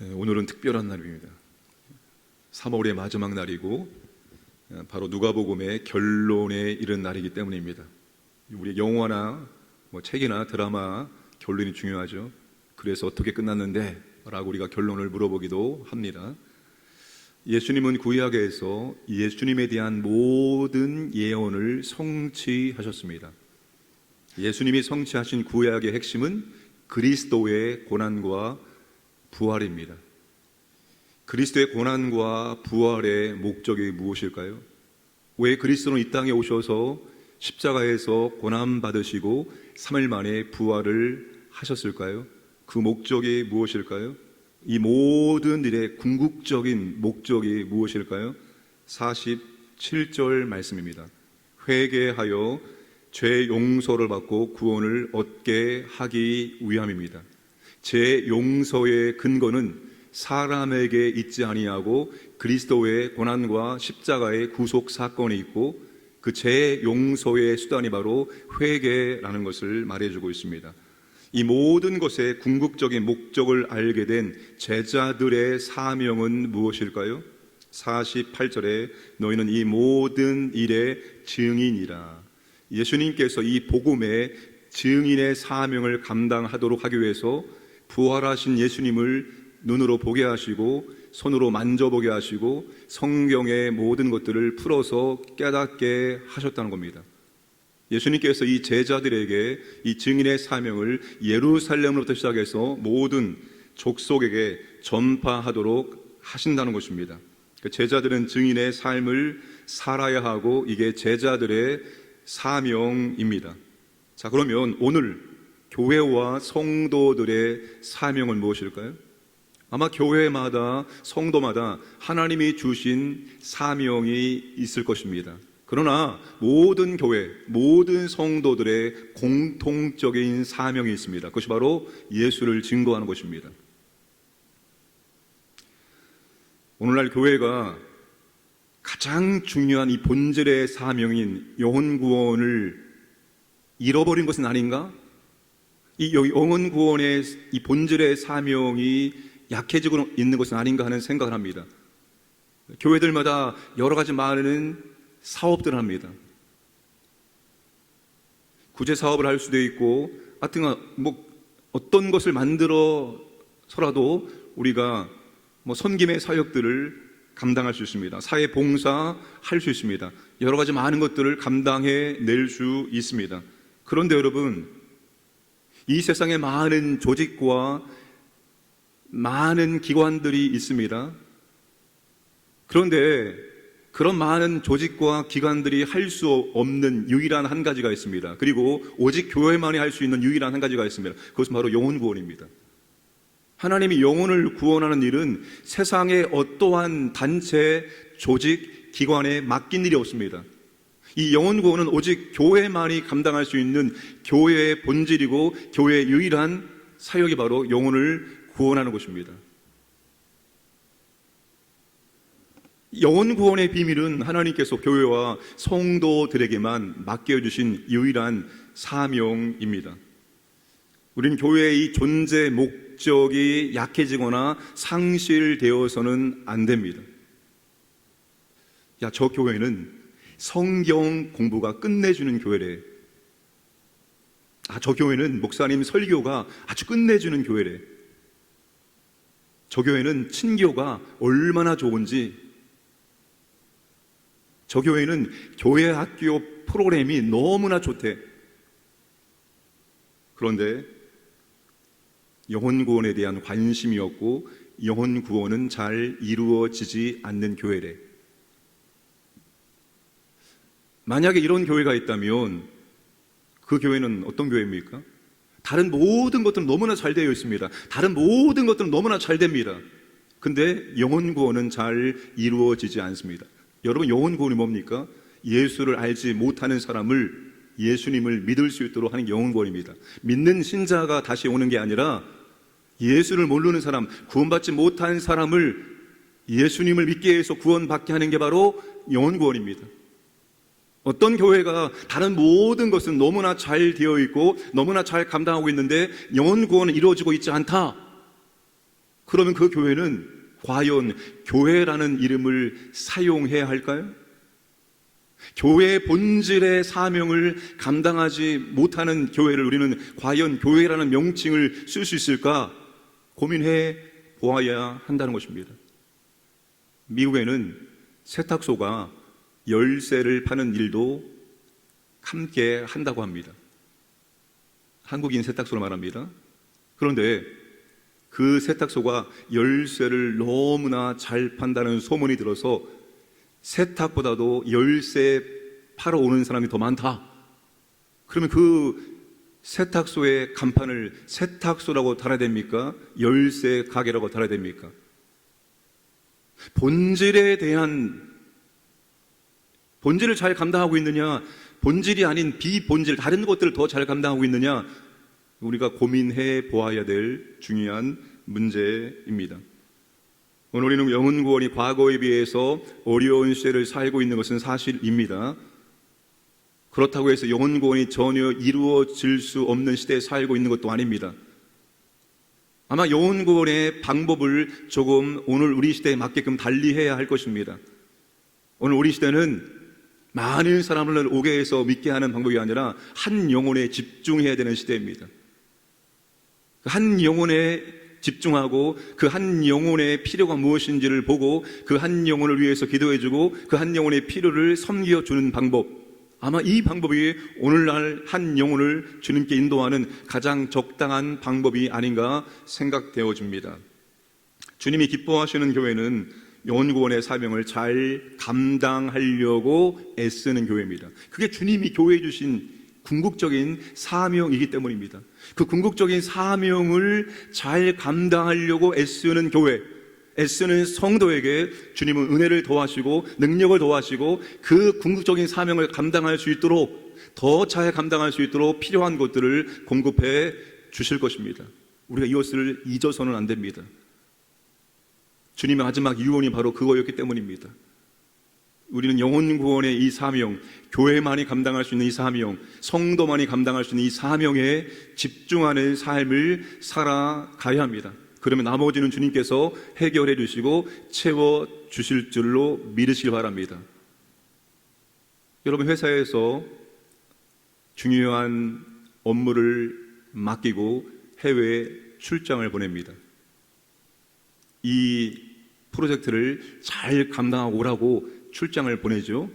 오늘은 특별한 날입니다. 3월의 마지막 날이고 바로 누가복음의 결론에 이른 날이기 때문입니다. 우리 영화나 책이나 드라마 결론이 중요하죠. 그래서 어떻게 끝났는데? 라고 우리가 결론을 물어보기도 합니다. 예수님은 구약에서 예수님에 대한 모든 예언을 성취하셨습니다. 예수님이 성취하신 구약의 핵심은 그리스도의 고난과 부활입니다. 그리스도의 고난과 부활의 목적이 무엇일까요? 왜 그리스도는 이 땅에 오셔서 십자가에서 고난받으시고 3일 만에 부활을 하셨을까요? 그 목적이 무엇일까요? 이 모든 일의 궁극적인 목적이 무엇일까요? 47절 말씀입니다. 회개하여 죄 용서를 받고 구원을 얻게 하기 위함입니다. 제 용서의 근거는 사람에게 있지 아니하고 그리스도의 고난과 십자가의 구속 사건이 있고 그 제 용서의 수단이 바로 회개라는 것을 말해주고 있습니다. 이 모든 것의 궁극적인 목적을 알게 된 제자들의 사명은 무엇일까요? 48절에 너희는 이 모든 일의 증인이라. 예수님께서 이 복음의 증인의 사명을 감당하도록 하기 위해서 부활하신 예수님을 눈으로 보게 하시고 손으로 만져보게 하시고 성경의 모든 것들을 풀어서 깨닫게 하셨다는 겁니다. 예수님께서 이 제자들에게 이 증인의 사명을 예루살렘으로부터 시작해서 모든 족속에게 전파하도록 하신다는 것입니다. 제자들은 증인의 삶을 살아야 하고 이게 제자들의 사명입니다. 자, 그러면 오늘 교회와 성도들의 사명은 무엇일까요? 아마 교회마다 성도마다 하나님이 주신 사명이 있을 것입니다. 그러나 모든 교회, 모든 성도들의 공통적인 사명이 있습니다. 그것이 바로 예수를 증거하는 것입니다. 오늘날 교회가 가장 중요한 이 본질의 사명인 영혼 구원을 잃어버린 것은 아닌가? 이 영혼 구원의 이 본질의 사명이 약해지고 있는 것은 아닌가 하는 생각을 합니다. 교회들마다 여러 가지 많은 사업들을 합니다. 구제 사업을 할 수도 있고, 하여튼 어떤 것을 만들어서라도 우리가 섬김의 사역들을 감당할 수 있습니다. 사회 봉사 할 수 있습니다. 여러 가지 많은 것들을 감당해 낼 수 있습니다. 그런데 여러분, 이 세상에 많은 조직과 많은 기관들이 있습니다. 그런데 그런 많은 조직과 기관들이 할 수 없는 유일한 한 가지가 있습니다. 그리고 오직 교회만이 할 수 있는 유일한 한 가지가 있습니다. 그것은 바로 영혼 구원입니다. 하나님이 영혼을 구원하는 일은 세상의 어떠한 단체, 조직, 기관에 맡긴 일이 없습니다. 이 영혼 구원은 오직 교회만이 감당할 수 있는 교회의 본질이고 교회의 유일한 사역이 바로 영혼을 구원하는 것입니다. 영혼 구원의 비밀은 하나님께서 교회와 성도들에게만 맡겨주신 유일한 사명입니다. 우리는 교회의 이 존재 목적이 약해지거나 상실되어서는 안 됩니다. 야, 저 교회는 성경 공부가 끝내주는 교회래. 저 교회는 목사님 설교가 아주 끝내주는 교회래. 저 교회는 친교가 얼마나 좋은지, 저 교회는 교회 학교 프로그램이 너무나 좋대. 그런데 영혼 구원에 대한 관심이 없고 영혼 구원은 잘 이루어지지 않는 교회래. 만약에 이런 교회가 있다면 그 교회는 어떤 교회입니까? 다른 모든 것들은 너무나 잘 되어 있습니다. 다른 모든 것들은 너무나 잘 됩니다. 근데 영혼 구원은 잘 이루어지지 않습니다. 여러분, 영혼 구원이 뭡니까? 예수를 알지 못하는 사람을 예수님을 믿을 수 있도록 하는 게 영혼 구원입니다. 믿는 신자가 다시 오는 게 아니라 예수를 모르는 사람, 구원받지 못한 사람을 예수님을 믿게 해서 구원받게 하는 게 바로 영혼 구원입니다. 어떤 교회가 다른 모든 것은 너무나 잘 되어 있고 너무나 잘 감당하고 있는데 영혼 구원은 이루어지고 있지 않다. 그러면 그 교회는 과연 교회라는 이름을 사용해야 할까요? 교회의 본질의 사명을 감당하지 못하는 교회를 우리는 과연 교회라는 명칭을 쓸 수 있을까 고민해 보아야 한다는 것입니다. 미국에는 세탁소가 열쇠를 파는 일도 함께 한다고 합니다. 한국인 세탁소로 말합니다. 그런데 그 세탁소가 열쇠를 너무나 잘 판다는 소문이 들어서 세탁보다도 열쇠 팔아 오는 사람이 더 많다. 그러면 그 세탁소의 간판을 세탁소라고 달아야 됩니까? 열쇠 가게라고 달아야 됩니까? 본질에 대한 본질을 잘 감당하고 있느냐, 본질이 아닌 비본질, 다른 것들을 더 잘 감당하고 있느냐, 우리가 고민해 보아야 될 중요한 문제입니다. 오늘 우리는 영혼구원이 과거에 비해서 어려운 시대를 살고 있는 것은 사실입니다. 그렇다고 해서 영혼구원이 전혀 이루어질 수 없는 시대에 살고 있는 것도 아닙니다. 아마 영혼구원의 방법을 조금 오늘 우리 시대에 맞게끔 달리해야 할 것입니다. 오늘 우리 시대는 많은 사람을 오게 해서 믿게 하는 방법이 아니라 한 영혼에 집중해야 되는 시대입니다. 한 영혼에 집중하고 그 한 영혼의 필요가 무엇인지를 보고 그 한 영혼을 위해서 기도해주고 그 한 영혼의 필요를 섬겨주는 방법, 아마 이 방법이 오늘날 한 영혼을 주님께 인도하는 가장 적당한 방법이 아닌가 생각되어집니다. 주님이 기뻐하시는 교회는 영혼구원의 사명을 잘 감당하려고 애쓰는 교회입니다. 그게 주님이 교회에 주신 궁극적인 사명이기 때문입니다. 그 궁극적인 사명을 잘 감당하려고 애쓰는 교회, 애쓰는 성도에게 주님은 은혜를 더하시고 능력을 더하시고 그 궁극적인 사명을 감당할 수 있도록, 더 잘 감당할 수 있도록 필요한 것들을 공급해 주실 것입니다. 우리가 이것을 잊어서는 안 됩니다. 주님의 마지막 유언이 바로 그거였기 때문입니다. 우리는 영혼구원의 이 사명, 교회만이 감당할 수 있는 이 사명, 성도만이 감당할 수 있는 이 사명에 집중하는 삶을 살아가야 합니다. 그러면 나머지는 주님께서 해결해 주시고 채워 주실 줄로 믿으시기 바랍니다. 여러분, 회사에서 중요한 업무를 맡기고 해외에 출장을 보냅니다. 이 프로젝트를 잘 감당하고 오라고 출장을 보내죠.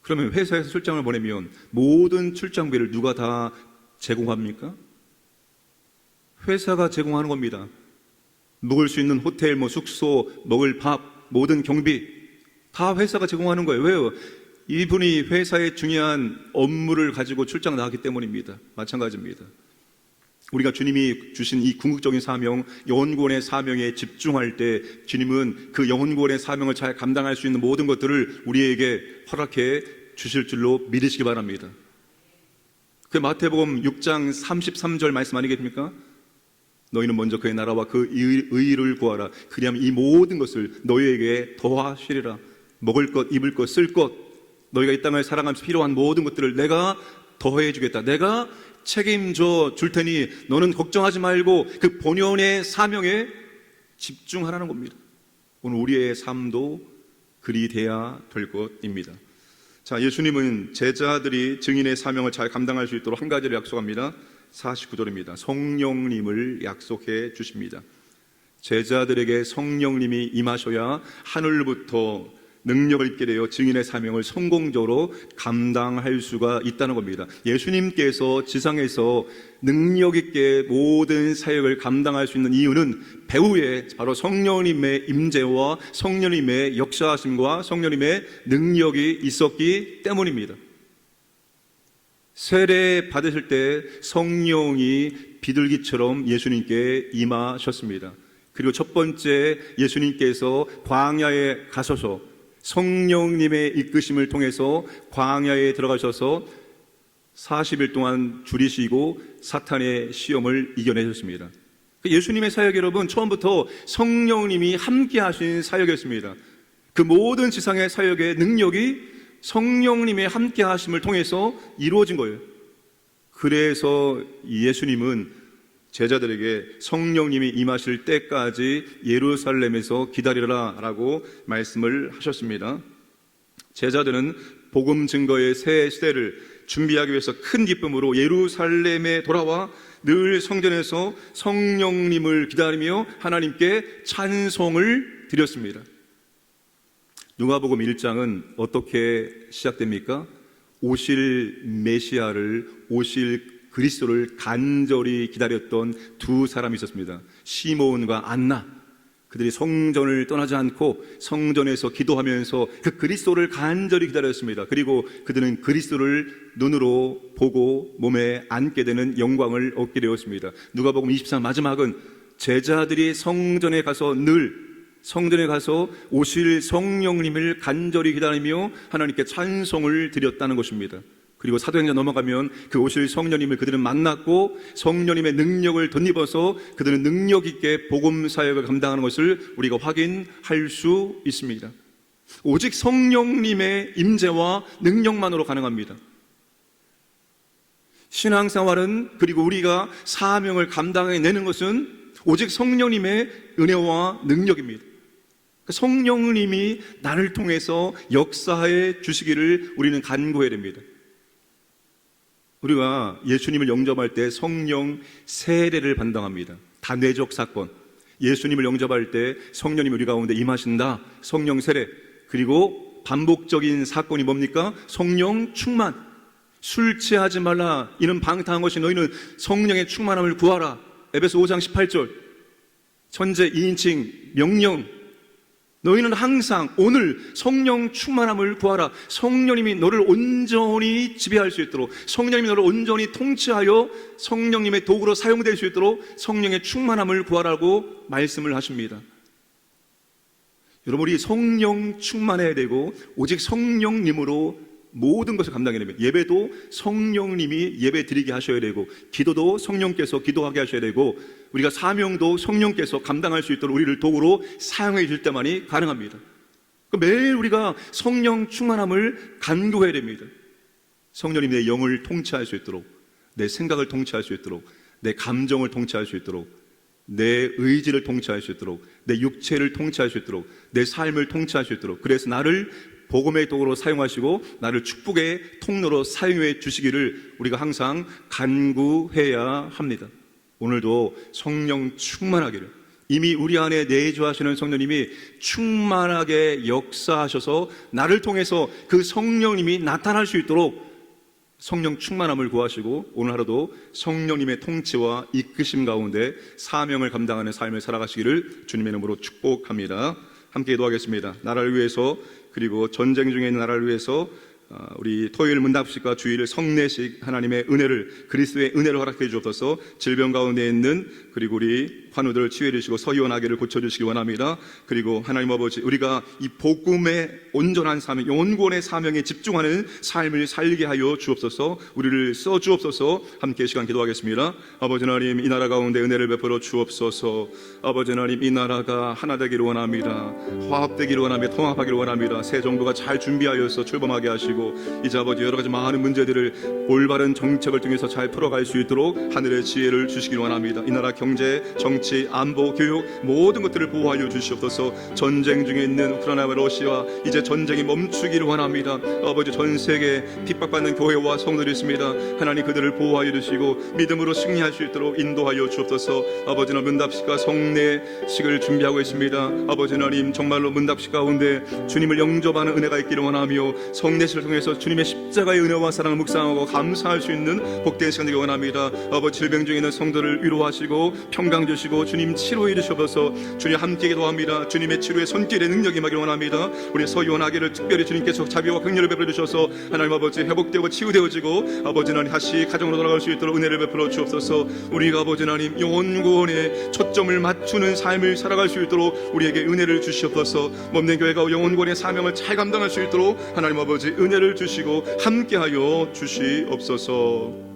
그러면 회사에서 출장을 보내면 모든 출장비를 누가 다 제공합니까? 회사가 제공하는 겁니다. 묵을 수 있는 호텔, 숙소, 먹을 밥, 모든 경비 다 회사가 제공하는 거예요. 왜요? 이분이 회사의 중요한 업무를 가지고 출장 나갔기 때문입니다. 마찬가지입니다. 우리가 주님이 주신 이 궁극적인 사명, 영혼구원의 사명에 집중할 때 주님은 그 영혼구원의 사명을 잘 감당할 수 있는 모든 것들을 우리에게 허락해 주실 줄로 믿으시기 바랍니다. 그 마태복음 6장 33절 말씀 아니겠습니까? 너희는 먼저 그의 나라와 그 의를 구하라. 그리하면 이 모든 것을 너희에게 더하시리라. 먹을 것, 입을 것, 쓸 것, 너희가 이 땅을 살아가면서 필요한 모든 것들을 내가 더해 주겠다. 내가 책임져 줄 테니 너는 걱정하지 말고 그 본연의 사명에 집중하라는 겁니다. 오늘 우리의 삶도 그리 돼야 될 것입니다. 자, 예수님은 제자들이 증인의 사명을 잘 감당할 수 있도록 한 가지를 약속합니다. 49절입니다. 성령님을 약속해 주십니다. 제자들에게 성령님이 임하셔야 하늘부터 능력을 입게 되어 증인의 사명을 성공적으로 감당할 수가 있다는 겁니다. 예수님께서 지상에서 능력 있게 모든 사역을 감당할 수 있는 이유는 배후에 바로 성령님의 임재와 성령님의 역사하심과 성령님의 능력이 있었기 때문입니다. 세례 받으실 때 성령이 비둘기처럼 예수님께 임하셨습니다. 그리고 첫 번째 예수님께서 광야에 가셔서 성령님의 이끄심을 통해서 광야에 들어가셔서 40일 동안 줄이시고 사탄의 시험을 이겨내셨습니다. 예수님의 사역, 여러분, 처음부터 성령님이 함께 하신 사역이었습니다. 그 모든 지상의 사역의 능력이 성령님의 함께 하심을 통해서 이루어진 거예요. 그래서 예수님은 제자들에게 성령님이 임하실 때까지 예루살렘에서 기다리라 라고 말씀을 하셨습니다. 제자들은 복음 증거의 새 시대를 준비하기 위해서 큰 기쁨으로 예루살렘에 돌아와 늘 성전에서 성령님을 기다리며 하나님께 찬송을 드렸습니다. 누가복음 1장은 어떻게 시작됩니까? 오실 메시아를, 오실 그리스도를 간절히 기다렸던 두 사람이 있었습니다. 시몬과 안나. 그들이 성전을 떠나지 않고 성전에서 기도하면서 그 그리스도를 간절히 기다렸습니다. 그리고 그들은 그리스도를 눈으로 보고 몸에 안게 되는 영광을 얻게 되었습니다. 누가복음 24 마지막은 제자들이 성전에 가서 오실 성령님을 간절히 기다리며 하나님께 찬송을 드렸다는 것입니다. 그리고 사도행전 넘어가면 그 오실 성령님을 그들은 만났고 성령님의 능력을 덧입어서 그들은 능력 있게 복음 사역을 감당하는 것을 우리가 확인할 수 있습니다. 오직 성령님의 임재와 능력만으로 가능합니다. 신앙생활은, 그리고 우리가 사명을 감당해내는 것은 오직 성령님의 은혜와 능력입니다. 성령님이 나를 통해서 역사해 주시기를 우리는 간구해야 됩니다. 우리가 예수님을 영접할 때 성령 세례를 받당합니다. 다뇌적 사건. 예수님을 영접할 때 성령님이 우리 가운데 임하신다. 성령 세례. 그리고 반복적인 사건이 뭡니까? 성령 충만. 술 취하지 말라. 이는 방탕한 것이 너희는 성령의 충만함을 구하라. 에베소 5장 18절. 천재 2인칭 명령. 너희는 항상 오늘 성령 충만함을 구하라. 성령님이 너를 온전히 지배할 수 있도록, 성령님이 너를 온전히 통치하여 성령님의 도구로 사용될 수 있도록 성령의 충만함을 구하라고 말씀을 하십니다. 여러분, 우리 성령 충만해야 되고 오직 성령님으로 모든 것을 감당해야 됩니다. 예배도 성령님이 예배 드리게 하셔야 되고, 기도도 성령께서 기도하게 하셔야 되고, 우리가 사명도 성령께서 감당할 수 있도록 우리를 도구로 사용해 줄 때만이 가능합니다. 매일 우리가 성령 충만함을 간구해야 됩니다. 성령님이 내 영을 통치할 수 있도록, 내 생각을 통치할 수 있도록, 내 감정을 통치할 수 있도록, 내 의지를 통치할 수 있도록, 내 육체를 통치할 수 있도록, 내 삶을 통치할 수 있도록, 그래서 나를 복음의 도구로 사용하시고 나를 축복의 통로로 사용해 주시기를 우리가 항상 간구해야 합니다. 오늘도 성령 충만하기를, 이미 우리 안에 내주하시는 성령님이 충만하게 역사하셔서 나를 통해서 그 성령님이 나타날 수 있도록 성령 충만함을 구하시고 오늘 하루도 성령님의 통치와 이끄심 가운데 사명을 감당하는 삶을 살아가시기를 주님의 이름으로 축복합니다. 함께 기도하겠습니다. 나라를 위해서, 그리고 전쟁 중에 있는 나라를 위해서 우리 토요일 문답식과 주일 성례식 하나님의 은혜를, 그리스도의 은혜를 허락해 주옵소서. 질병 가운데 있는, 그리고 우리 환우들을 치유해 주시고 서기원하게를 고쳐주시기 원합니다. 그리고 하나님 아버지, 우리가 이 복음의 온전한 사명, 영원권의 사명에 집중하는 삶을 살게 하여 주옵소서. 우리를 써 주옵소서. 함께 시간 기도하겠습니다. 아버지 하나님, 이 나라 가운데 은혜를 베풀어 주옵소서. 아버지 하나님, 이 나라가 하나 되기를 원합니다. 화합되기를 원합니다. 통합하기를 원합니다. 새 정부가 잘 준비하여서 출범하게 하시고, 이제 아버지 여러 가지 많은 문제들을 올바른 정책을 통해서 잘 풀어갈 수 있도록 하늘의 지혜를 주시길 원합니다. 이 나라 경제, 정치, 안보, 교육 모든 것들을 보호하여 주시옵소서. 전쟁 중에 있는 우크라이나와 러시아, 이제 전쟁이 멈추기를 원합니다. 아버지, 전 세계 핍박받는 교회와 성도들이 있습니다. 하나님, 그들을 보호하여 주시고 믿음으로 승리할 수 있도록 인도하여 주옵소서. 아버지는 문답식과 성례식을 준비하고 있습니다. 아버지 하나님, 정말로 문답식 가운데 주님을 영접하는 은혜가 있기를 원하며 성례식을 통해서 주님의 십자가의 은혜와 사랑을 묵상하고 감사할 수 있는 복된 시간 되기 원합니다. 아버지, 질병 중에 있는 성도를 위로하시고 평강 주시고 주님 치료해 주셔서 주님 함께 기도합니다. 주님의 치료의 손길의 능력이 임하기를 원합니다. 우리 서유원하게를 특별히 주님께서 자비와 긍휼을 베풀어 주셔서 하나님 아버지 회복되고 치유되어지고 아버지 하나님 다시 가정으로 돌아갈 수 있도록 은혜를 베풀어 주옵소서. 우리가 아버지 하나님 영혼구원에 초점을 맞추는 삶을 살아갈 수 있도록 우리에게 은혜를 주시옵소서. 몸된 교회가 영혼구원의 사명을 잘 감당할 수 있도록 하나님 아버지 은혜를 주시고 함께하여 주시옵소서.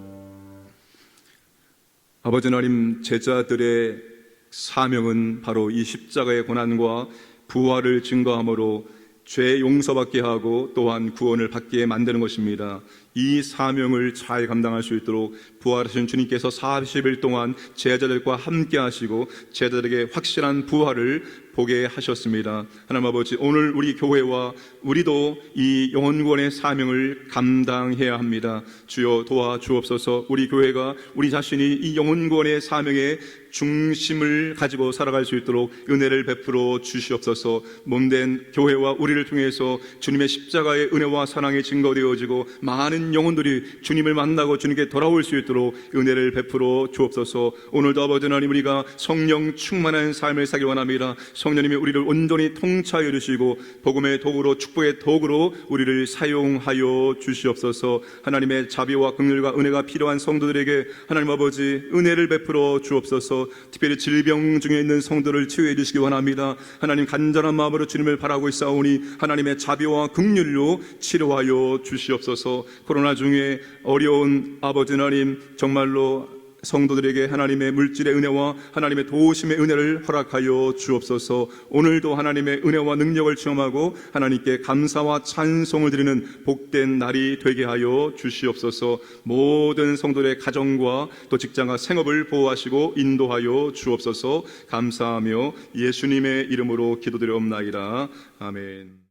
아버지 하나님, 제자들의 사명은 바로 이 십자가의 고난과 부활을 증거함으로 죄 용서받게 하고 또한 구원을 받게 만드는 것입니다. 이 사명을 잘 감당할 수 있도록 부활하신 주님께서 40일 동안 제자들과 함께 하시고 제자들에게 확실한 부활을 보게 하셨습니다. 하나님 아버지, 오늘 우리 교회와 우리도 이 영혼구원의 사명을 감당해야 합니다. 주여 도와주옵소서. 우리 교회가 우리 자신이 이 영혼구원의 사명의 중심을 가지고 살아갈 수 있도록 은혜를 베풀어 주시옵소서. 몸된 교회와 우리를 통해서 주님의 십자가의 은혜와 사랑이 증거되어지고 많은 영혼들이 주님을 만나고 주님께 돌아올 수 있도록 은혜를 베풀어 주옵소서. 오늘도 아버지 하나님, 우리가 성령 충만한 삶을 살기 원합니다. 성령님이 우리를 온전히 통치하여 주시고 복음의 도구로, 축복의 도구로 우리를 사용하여 주시옵소서. 하나님의 자비와 긍휼과 은혜가 필요한 성도들에게 하나님 아버지 은혜를 베풀어 주옵소서. 특별히 질병 중에 있는 성도를 치유해 주시기 원합니다. 하나님, 간절한 마음으로 주님을 바라고 있사오니 하나님의 자비와 긍휼로 치료하여 주시옵소서. 코로나 중에 어려운 아버지 하나님, 정말로 성도들에게 하나님의 물질의 은혜와 하나님의 도우심의 은혜를 허락하여 주옵소서. 오늘도 하나님의 은혜와 능력을 체험하고 하나님께 감사와 찬송을 드리는 복된 날이 되게 하여 주시옵소서. 모든 성도들의 가정과 또 직장과 생업을 보호하시고 인도하여 주옵소서. 감사하며 예수님의 이름으로 기도드려옵나이다. 아멘.